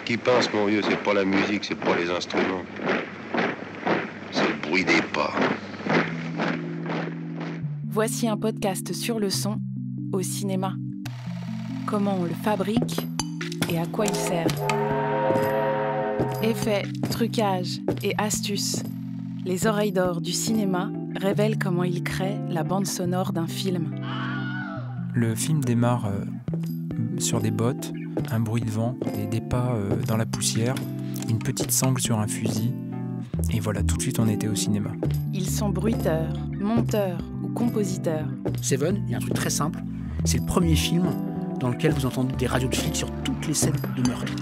qui pince, mon vieux, c'est pas la musique, c'est pas les instruments. C'est le bruit des pas. Voici un podcast sur le son au cinéma. Comment on le fabrique et à quoi il sert. Effets, trucages et astuces. Les oreilles d'or du cinéma révèlent comment il crée la bande sonore d'un film. Le film démarre sur des bottes, un bruit de vent, des pas dans la poussière, une petite sangle sur un fusil. Et voilà, tout de suite on était au cinéma. Ils sont bruiteurs, monteurs ou compositeurs. Seven, il y a un truc très simple. C'est le premier film dans lequel vous entendez des radios de flics sur toutes les scènes de meurtre.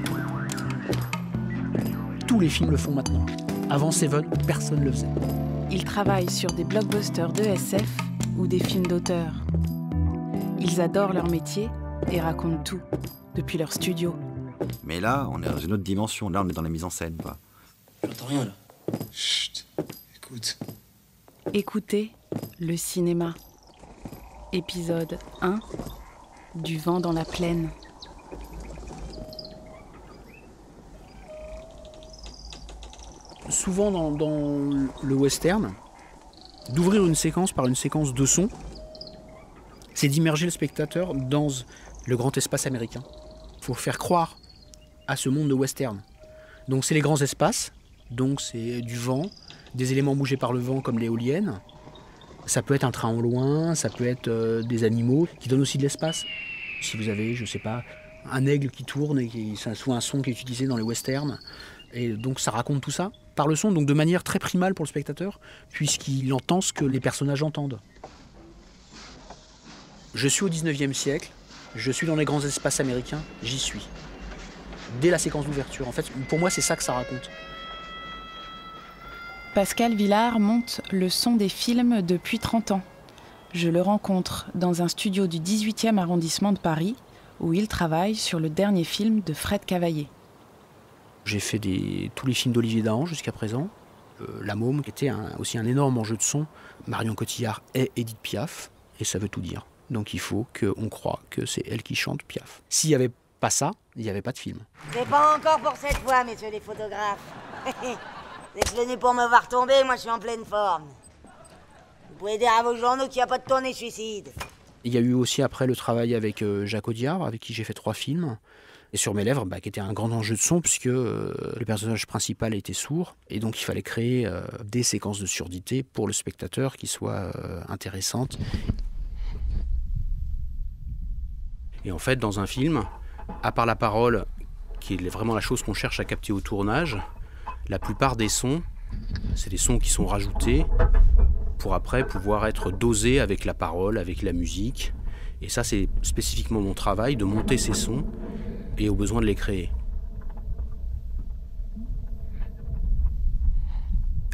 Tous les films le font maintenant. Avant Seven, personne ne le faisait. Ils travaillent sur des blockbusters de SF ou des films d'auteur. Ils adorent leur métier et racontent tout, depuis leur studio. Mais là, on est dans une autre dimension. Là, on est dans la mise en scène, quoi. J'entends rien, là. Chut, écoute. Écoutez le cinéma. Épisode 1, du vent dans la plaine. Souvent dans le western, d'ouvrir une séquence par une séquence de son, c'est d'immerger le spectateur dans le grand espace américain. Il faut faire croire à ce monde de western. Donc c'est les grands espaces, donc c'est du vent, des éléments bougés par le vent comme l'éolienne. Ça peut être un train au loin, ça peut être des animaux qui donnent aussi de l'espace. Si vous avez, je sais pas, un aigle qui tourne, et c'est souvent un son qui est utilisé dans les westerns, et donc ça raconte tout ça par le son, donc de manière très primale pour le spectateur, puisqu'il entend ce que les personnages entendent. Je suis au 19e siècle, je suis dans les grands espaces américains, j'y suis. Dès la séquence d'ouverture, en fait, pour moi c'est ça que ça raconte. Pascal Villard monte le son des films depuis 30 ans. Je le rencontre dans un studio du 18e arrondissement de Paris, où il travaille sur le dernier film de Fred Cavaillé. J'ai fait tous les films d'Olivier Dahan jusqu'à présent. La Môme, qui était aussi un énorme enjeu de son. Marion Cotillard est Édith Piaf, et ça veut tout dire. Donc il faut qu'on croie que c'est elle qui chante Piaf. S'il n'y avait pas ça, il n'y avait pas de film. C'est pas encore pour cette fois, messieurs les photographes. Laisse le nez pour me voir tomber, moi je suis en pleine forme. Vous pouvez dire à vos journaux qu'il n'y a pas de tournée suicide. Il y a eu aussi après le travail avec Jacques Audiard, avec qui j'ai fait 3 films. Et Sur mes lèvres, qui était un grand enjeu de son, puisque le personnage principal était sourd. Et donc il fallait créer des séquences de surdité pour le spectateur qui soient intéressantes. Et en fait, dans un film, à part la parole, qui est vraiment la chose qu'on cherche à capter au tournage, la plupart des sons, c'est des sons qui sont rajoutés pour après pouvoir être dosés avec la parole, avec la musique. Et ça, c'est spécifiquement mon travail, de monter ces sons et au besoin de les créer.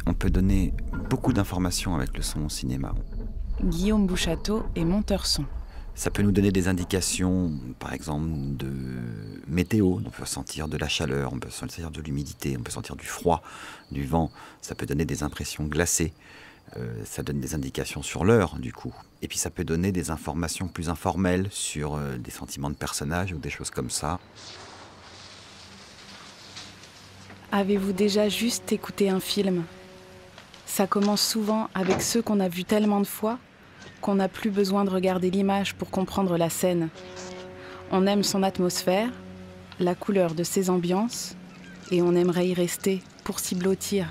On peut donner beaucoup d'informations avec le son au cinéma. Guillaume Bouchateau est monteur son. Ça peut nous donner des indications, par exemple, de météo. On peut sentir de la chaleur, on peut sentir de l'humidité, on peut sentir du froid, du vent. Ça peut donner des impressions glacées. Ça donne des indications sur l'heure, du coup. Et puis ça peut donner des informations plus informelles sur des sentiments de personnages ou des choses comme ça. Avez-vous déjà juste écouté un film ? Ça commence souvent avec ceux qu'on a vus tellement de fois qu'on n'a plus besoin de regarder l'image pour comprendre la scène. On aime son atmosphère, la couleur de ses ambiances, et on aimerait y rester pour s'y blottir.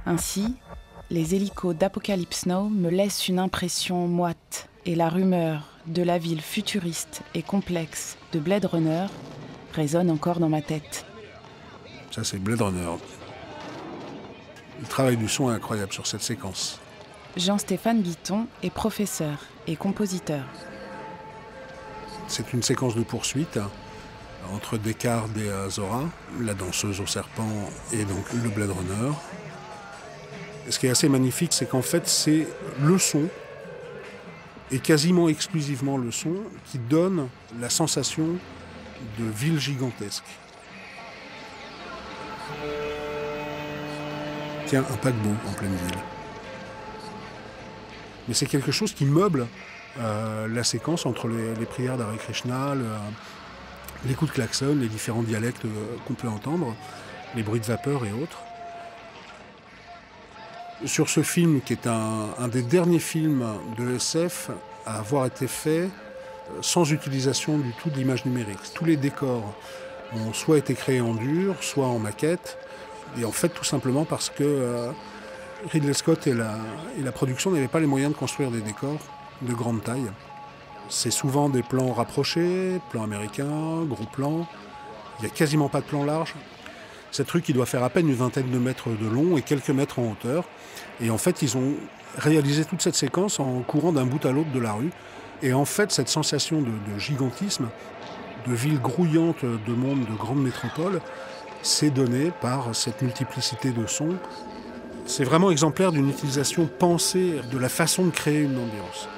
Ainsi, les hélicos d'Apocalypse Now me laissent une impression moite, et la rumeur de la ville futuriste et complexe de Blade Runner résonne encore dans ma tête. Ça, c'est Blade Runner. Le travail du son est incroyable sur cette séquence. Jean-Stéphane Guiton est professeur et compositeur. C'est une séquence de poursuite entre Descartes et Zora, la danseuse au serpent et donc le Blade Runner. Et ce qui est assez magnifique, c'est qu'en fait, c'est le son, et quasiment exclusivement le son, qui donne la sensation de ville gigantesque. Tiens, un paquebot en pleine ville. mais c'est quelque chose qui meuble la séquence entre les prières d'Hare Krishna, les coups de klaxon, les différents dialectes qu'on peut entendre, les bruits de vapeur et autres. Sur ce film, qui est un des derniers films de SF à avoir été fait sans utilisation du tout de l'image numérique. Tous les décors ont soit été créés en dur, soit en maquette, et en fait tout simplement parce que Ridley Scott et la production n'avaient pas les moyens de construire des décors de grande taille. C'est souvent des plans rapprochés, plans américains, gros plans. Il n'y a quasiment pas de plan large. Cette rue qui doit faire à peine une vingtaine de mètres de long et quelques mètres en hauteur. Et en fait, ils ont réalisé toute cette séquence en courant d'un bout à l'autre de la rue. Et en fait, cette sensation de gigantisme, de ville grouillante de monde, de grande métropole, c'est donné par cette multiplicité de sons. C'est vraiment exemplaire d'une utilisation pensée de la façon de créer une ambiance.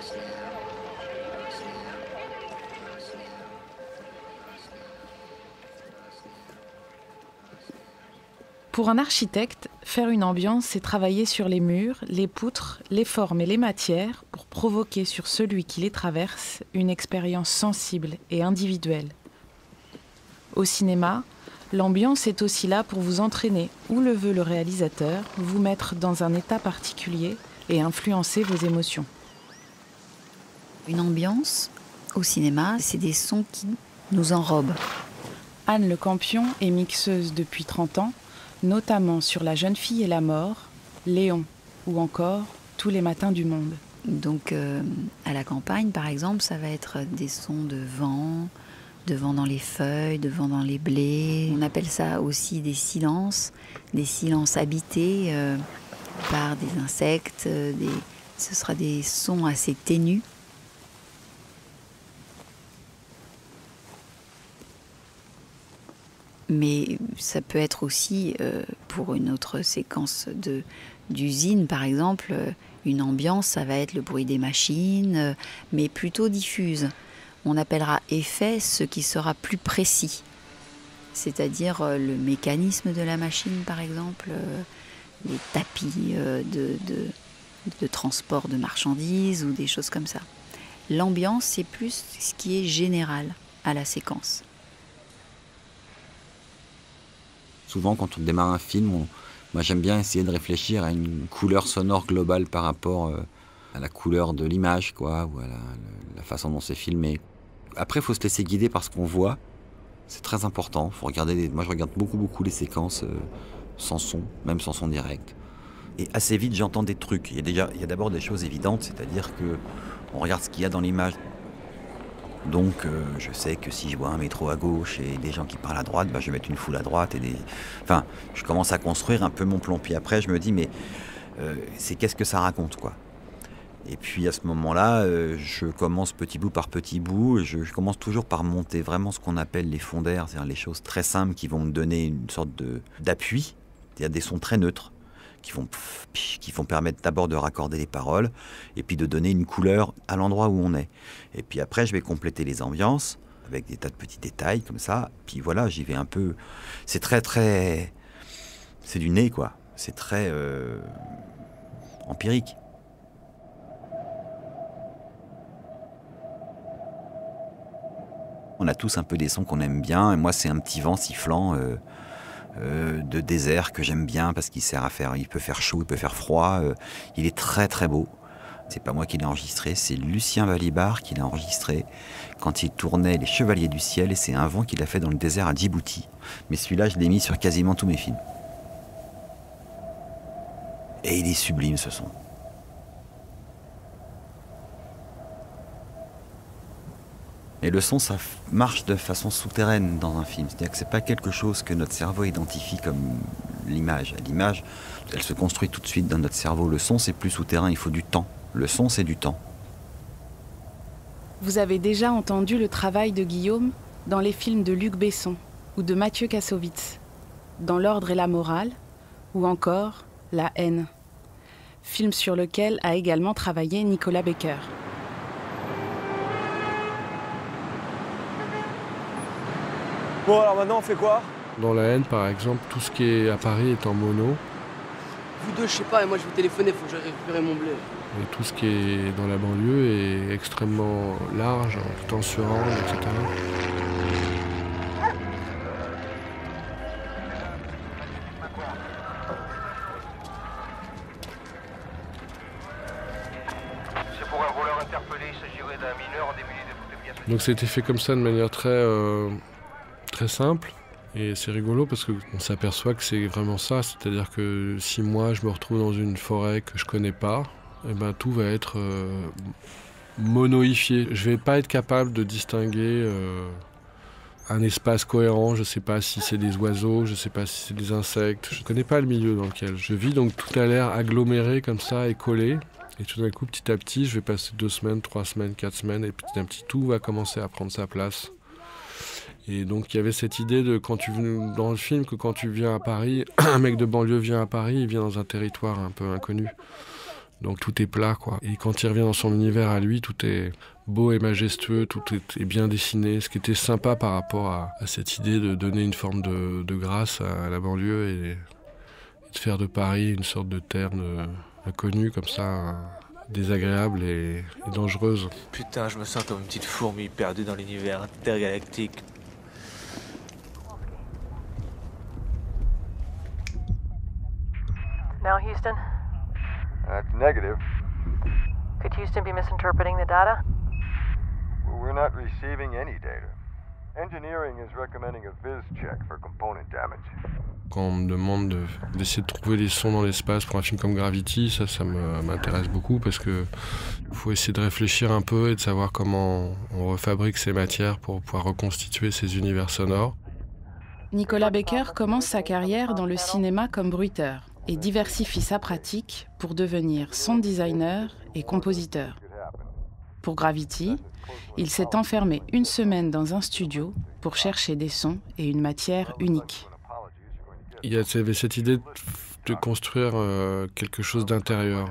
Pour un architecte, faire une ambiance, c'est travailler sur les murs, les poutres, les formes et les matières pour provoquer sur celui qui les traverse une expérience sensible et individuelle. Au cinéma, l'ambiance est aussi là pour vous entraîner, où le veut le réalisateur, vous mettre dans un état particulier et influencer vos émotions. Une ambiance, au cinéma, c'est des sons qui nous enrobent. Anne Le Campion est mixeuse depuis 30 ans, notamment sur La jeune fille et la mort, Léon ou encore Tous les matins du monde. Donc à la campagne, par exemple, ça va être des sons de vent dans les feuilles, de vent dans les blés. On appelle ça aussi des silences habités par des insectes. Ce sera des sons assez ténus. Mais ça peut être aussi, pour une autre séquence d'usine, par exemple, une ambiance, ça va être le bruit des machines, mais plutôt diffuse. On appellera effet ce qui sera plus précis, c'est-à-dire le mécanisme de la machine, par exemple, les tapis de transport de marchandises ou des choses comme ça. L'ambiance, c'est plus ce qui est général à la séquence. Souvent, quand on démarre un film, moi j'aime bien essayer de réfléchir à une couleur sonore globale par rapport à la couleur de l'image, quoi, ou à la façon dont c'est filmé. Après, il faut se laisser guider par ce qu'on voit. C'est très important. Faut regarder moi, je regarde beaucoup les séquences sans son, même sans son direct. Et assez vite, j'entends des trucs. Il y a d'abord des choses évidentes, c'est-à-dire que on regarde ce qu'il y a dans l'image. Donc je sais que si je vois un métro à gauche et des gens qui parlent à droite, je vais mettre une foule à droite. Enfin, je commence à construire un peu mon plan. Puis après, je me dis, mais c'est qu'est-ce que ça raconte, quoi. Et puis à ce moment-là, je commence petit bout par petit bout. Je commence toujours par monter vraiment ce qu'on appelle les fonds d'air, c'est-à-dire les choses très simples qui vont me donner une sorte d'appui, c'est-à-dire des sons très neutres, qui vont permettre d'abord de raccorder les paroles et puis de donner une couleur à l'endroit où on est. Et puis après, je vais compléter les ambiances avec des tas de petits détails comme ça. Puis voilà, j'y vais un peu... C'est très... C'est du nez, quoi. C'est très empirique. On a tous un peu des sons qu'on aime bien. Et moi, c'est un petit vent sifflant... de désert que j'aime bien parce qu'il sert à faire, il peut faire chaud, il peut faire froid, il est très très beau. C'est pas moi qui l'ai enregistré, c'est Lucien Balibar qui l'a enregistré quand il tournait Les Chevaliers du Ciel, et c'est un vent qu'il a fait dans le désert à Djibouti. Mais celui-là, je l'ai mis sur quasiment tous mes films. Et il est sublime, ce son. Et le son, ça marche de façon souterraine dans un film. C'est-à-dire que c'est pas quelque chose que notre cerveau identifie comme l'image. L'image, elle se construit tout de suite dans notre cerveau. Le son, c'est plus souterrain, il faut du temps. Le son, c'est du temps. Vous avez déjà entendu le travail de Guillaume dans les films de Luc Besson ou de Mathieu Kassovitz, dans L'Ordre et la morale, ou encore La haine, film sur lequel a également travaillé Nicolas Becker. Bon, alors maintenant, on fait quoi? Dans La haine, par exemple, tout ce qui est à Paris est en mono. Vous deux, je sais pas, et moi je vais téléphoner, faut que j'aille récupérer mon blé. Et tout ce qui est dans la banlieue est extrêmement large, tout en surangle, etc. Donc ça a été fait comme ça de manière très simple. Et c'est rigolo parce qu'on s'aperçoit que c'est vraiment ça. C'est-à-dire que si moi je me retrouve dans une forêt que je connais pas, eh ben, tout va être monoïfié. Je vais pas être capable de distinguer un espace cohérent. Je sais pas si c'est des oiseaux, je sais pas si c'est des insectes. Je connais pas le milieu dans lequel je vis, donc tout a l'air aggloméré comme ça et collé. Et tout d'un coup, petit à petit, je vais passer 2 semaines, 3 semaines, 4 semaines, et petit à petit, tout va commencer à prendre sa place. Et donc, il y avait cette idée de, dans le film, que quand tu viens à Paris, un mec de banlieue vient à Paris, il vient dans un territoire un peu inconnu. Donc, tout est plat, quoi. Et quand il revient dans son univers à lui, tout est beau et majestueux, tout est bien dessiné, ce qui était sympa par rapport à cette idée de donner une forme de grâce à la banlieue et de faire de Paris une sorte de terre inconnue comme ça, désagréable et dangereuse. Putain, je me sens comme une petite fourmi perdue dans l'univers intergalactique. Now, Houston? That's negative. Could Houston be misinterpreting the data? Well, we're not receiving any data. Engineering is recommending a viz check for component damage. Quand on me demande d'essayer de trouver des sons dans l'espace pour un film comme Gravity, ça m'intéresse beaucoup parce que faut essayer de réfléchir un peu et de savoir comment on refabrique ces matières pour pouvoir reconstituer ces univers sonores. Nicolas Becker commence sa carrière dans le cinéma comme bruiteur et diversifie sa pratique pour devenir sound designer et compositeur. Pour Gravity, il s'est enfermé 1 semaine dans un studio pour chercher des sons et une matière unique. Il y avait cette idée de construire quelque chose d'intérieur.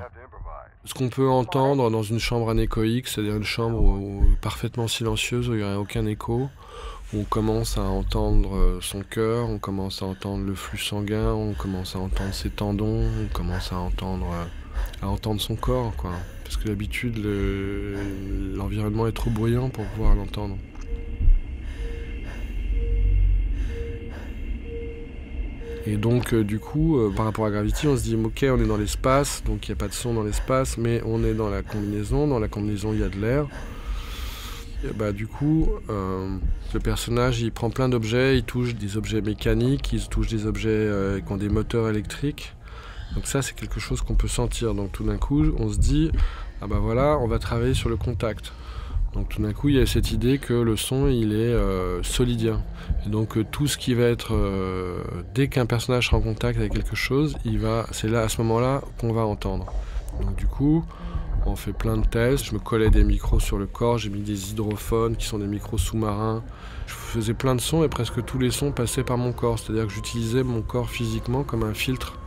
Ce qu'on peut entendre dans une chambre anéchoïque, c'est-à-dire une chambre parfaitement silencieuse où il n'y aurait aucun écho, où on commence à entendre son cœur, on commence à entendre le flux sanguin, on commence à entendre ses tendons, on commence à entendre son corps, quoi. Parce que d'habitude, l'environnement est trop bruyant pour pouvoir l'entendre. Et donc, du coup, par rapport à Gravity, on se dit, ok, on est dans l'espace, donc il n'y a pas de son dans l'espace, mais on est dans la combinaison. Dans la combinaison, il y a de l'air. Et bah, du coup, le personnage, il prend plein d'objets, il touche des objets mécaniques, il touche des objets qui ont des moteurs électriques. Donc ça, c'est quelque chose qu'on peut sentir. Donc tout d'un coup, on se dit, ah bah voilà, on va travailler sur le contact. Donc tout d'un coup, il y a cette idée que le son, il est solidien. Et donc tout ce qui va être... dès qu'un personnage sera en contact avec quelque chose, c'est là, à ce moment-là, qu'on va entendre. Donc du coup, on fait plein de tests. Je me collais des micros sur le corps, j'ai mis des hydrophones qui sont des micros sous-marins. Je faisais plein de sons et presque tous les sons passaient par mon corps. C'est-à-dire que j'utilisais mon corps physiquement comme un filtre.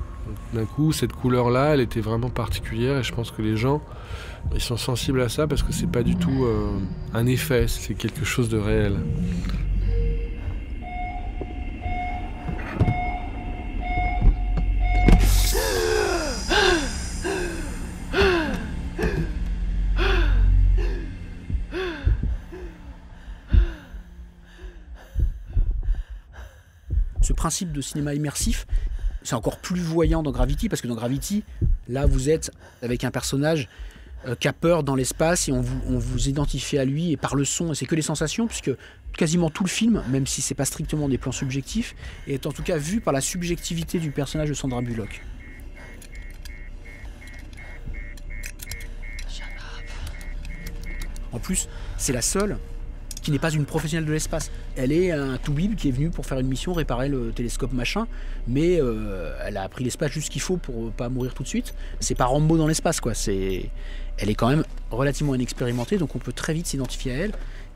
D'un coup, cette couleur-là, elle était vraiment particulière et je pense que les gens, ils sont sensibles à ça parce que c'est pas du tout un effet, c'est quelque chose de réel. Ce principe de cinéma immersif, c'est encore plus voyant dans Gravity, parce que dans Gravity, là, vous êtes avec un personnage qui a peur dans l'espace et on vous identifie à lui et par le son, et c'est que les sensations, puisque quasiment tout le film, même si c'est pas strictement des plans subjectifs, est en tout cas vu par la subjectivité du personnage de Sandra Bullock. En plus, c'est la seule qui n'est pas une professionnelle de l'espace. Elle est un toubib qui est venu pour faire une mission, réparer le télescope machin, mais elle a appris l'espace juste ce qu'il faut pour pas mourir tout de suite. C'est pas Rambo dans l'espace, quoi. Elle est quand même relativement inexpérimentée, donc on peut très vite s'identifier à elle.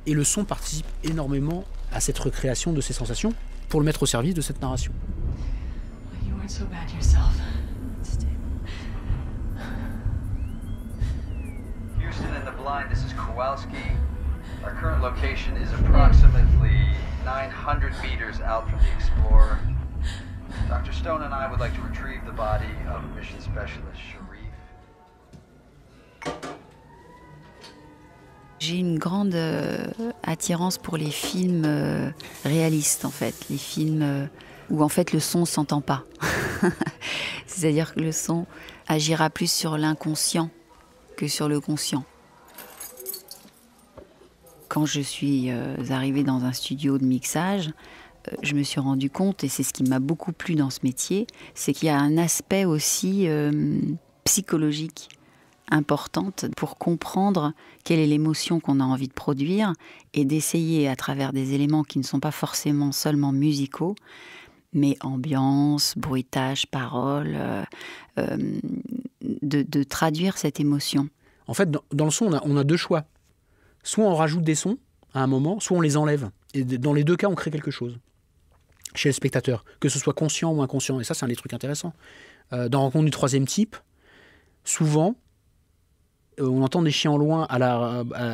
Et le son participe énormément à cette recréation de ces sensations pour le mettre au service de cette narration. You weren't so bad yourself. Houston and the Blind, this is Kowalski. Our current location is approximately 900 meters out from the Explorer. Dr. Stone and I would like to retrieve the body of Mission Specialist Sharif. J'ai une grande attirance pour les films réalistes, en fait. Les films où, en fait, le son ne s'entend pas. C'est-à-dire que le son agira plus sur l'inconscient que sur le conscient. Quand je suis arrivée dans un studio de mixage, je me suis rendu compte, et c'est ce qui m'a beaucoup plu dans ce métier, c'est qu'il y a un aspect aussi psychologique importante pour comprendre quelle est l'émotion qu'on a envie de produire et d'essayer à travers des éléments qui ne sont pas forcément seulement musicaux, mais ambiance, bruitage, parole, de traduire cette émotion. En fait, dans le son, on a deux choix. Soit on rajoute des sons à un moment, soit on les enlève. Et dans les deux cas, on crée quelque chose chez le spectateur, que ce soit conscient ou inconscient. Et ça, c'est un des trucs intéressants. Dans Rencontre du troisième type, souvent, on entend des chiens loin à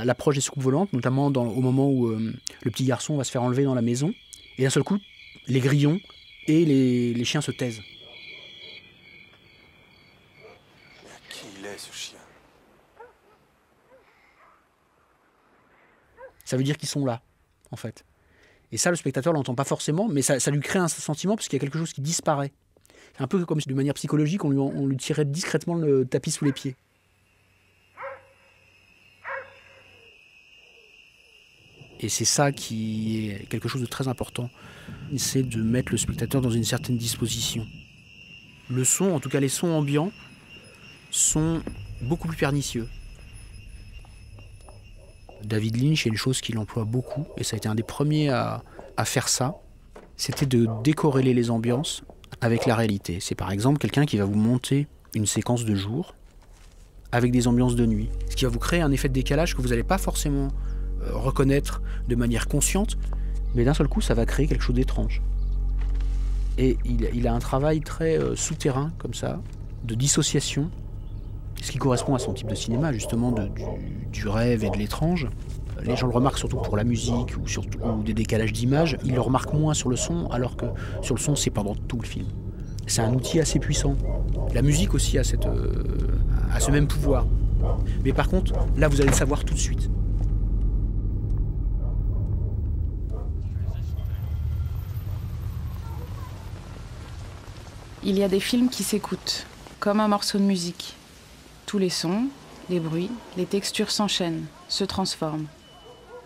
l'approche des soucoupes volantes, notamment au moment où le petit garçon va se faire enlever dans la maison. Et d'un seul coup, les grillons et les chiens se taisent. Qui il est, ce chien? Ça veut dire qu'ils sont là, en fait. Et ça, le spectateur ne l'entend pas forcément, mais ça lui crée un sentiment parce qu'il y a quelque chose qui disparaît. C'est un peu comme si, de manière psychologique, on lui tirait discrètement le tapis sous les pieds. Et c'est ça qui est quelque chose de très important. C'est de mettre le spectateur dans une certaine disposition. Le son, en tout cas les sons ambiants, sont beaucoup plus pernicieux. David Lynch, il y a une chose qu'il emploie beaucoup, et ça a été un des premiers à faire ça, c'était de décorréler les ambiances avec la réalité. C'est par exemple quelqu'un qui va vous monter une séquence de jour avec des ambiances de nuit, ce qui va vous créer un effet de décalage que vous n'allez pas forcément reconnaître de manière consciente, mais d'un seul coup, ça va créer quelque chose d'étrange. Et il a un travail très souterrain, comme ça, de dissociation, ce qui correspond à son type de cinéma, justement, du rêve et de l'étrange. Les gens le remarquent surtout pour la musique ou des décalages d'images. Ils le remarquent moins sur le son, alors que sur le son, c'est pendant tout le film. C'est un outil assez puissant. La musique aussi a ce même pouvoir. Mais par contre, là, vous allez le savoir tout de suite. Il y a des films qui s'écoutent, comme un morceau de musique. Tous les sons, les bruits, les textures s'enchaînent, se transforment.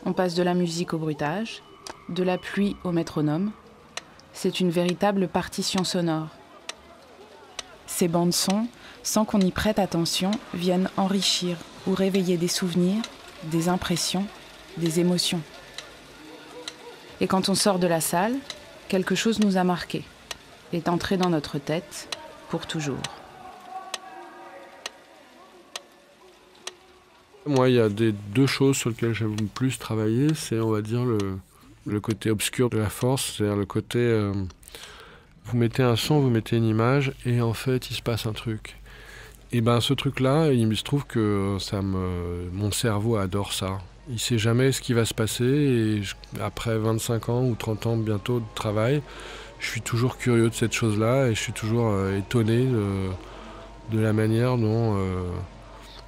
On passe de la musique au bruitage, de la pluie au métronome. C'est une véritable partition sonore. Ces bandes-sons, sans qu'on y prête attention, viennent enrichir ou réveiller des souvenirs, des impressions, des émotions. Et quand on sort de la salle, quelque chose nous a marqué, est entré dans notre tête pour toujours. Moi, il y a deux choses sur lesquelles j'aime le plus travailler, c'est, on va dire, le côté obscur de la force, c'est-à-dire le côté... vous mettez un son, vous mettez une image, et en fait, il se passe un truc. Et ben, ce truc-là, il se trouve que mon cerveau adore ça. Il ne sait jamais ce qui va se passer, et après 25 ans ou 30 ans bientôt de travail, je suis toujours curieux de cette chose-là, et je suis toujours étonné de la manière dont...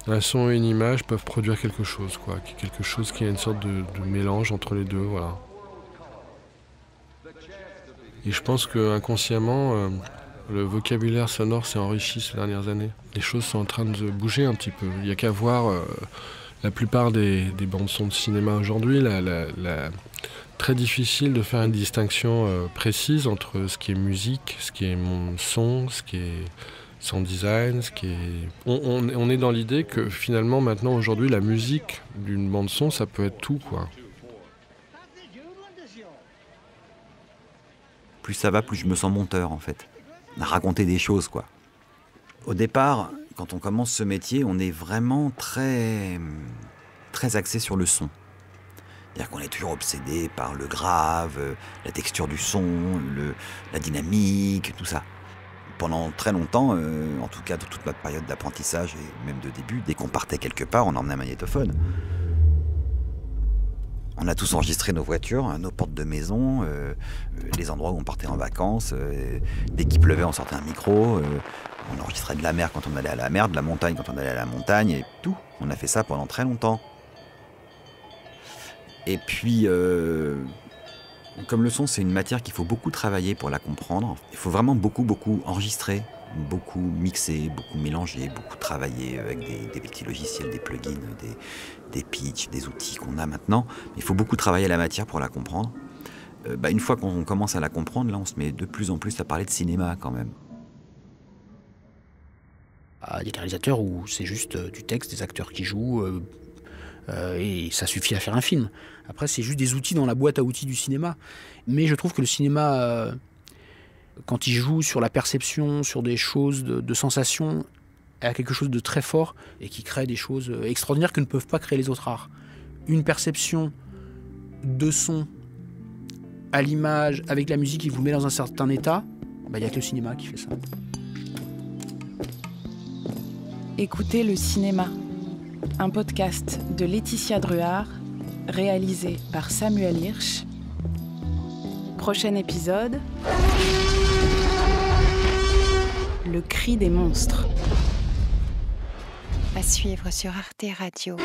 un son et une image peuvent produire quelque chose, quoi. Quelque chose qui a une sorte de mélange entre les deux, voilà. Et je pense qu'inconsciemment, le vocabulaire sonore s'est enrichi ces dernières années. Les choses sont en train de bouger un petit peu. Il n'y a qu'à voir la plupart des bandes-sons de cinéma aujourd'hui. Très difficile de faire une distinction précise entre ce qui est musique, ce qui est mon son, ce qui est... son design, on est dans l'idée que finalement maintenant aujourd'hui la musique d'une bande son ça peut être tout, quoi. Plus ça va, plus je me sens monteur en fait, à raconter des choses, quoi. Au départ, quand on commence ce métier, on est vraiment très axé sur le son. C'est-à-dire qu'on est toujours obsédé par le grave, la texture du son, la dynamique, tout ça. Pendant très longtemps, en tout cas de toute ma période d'apprentissage et même de début, dès qu'on partait quelque part, on emmenait un magnétophone. On a tous enregistré nos voitures, nos portes de maison, les endroits où on partait en vacances. Dès qu'il pleuvait, on sortait un micro. On enregistrait de la mer quand on allait à la mer, de la montagne quand on allait à la montagne, et tout. On a fait ça pendant très longtemps. Et puis, comme le son, c'est une matière qu'il faut beaucoup travailler pour la comprendre. Il faut vraiment beaucoup enregistrer, beaucoup mixer, beaucoup mélanger, beaucoup travailler avec des petits logiciels, des plugins, des pitchs, des outils qu'on a maintenant. Il faut beaucoup travailler la matière pour la comprendre. Une fois qu'on commence à la comprendre, là, on se met de plus en plus à parler de cinéma quand même. Il y a des réalisateurs où c'est juste du texte, des acteurs qui jouent, et ça suffit à faire un film. Après, c'est juste des outils dans la boîte à outils du cinéma. Mais je trouve que le cinéma, quand il joue sur la perception, sur des choses de sensations, a quelque chose de très fort et qui crée des choses extraordinaires que ne peuvent pas créer les autres arts. Une perception de son à l'image, avec la musique qui vous met dans un certain état, il n'y a que le cinéma qui fait ça. Écoutez le cinéma, un podcast de Laetitia Druard, réalisé par Samuel Hirsch. Prochain épisode, le cri des monstres. À suivre sur arteradio.com.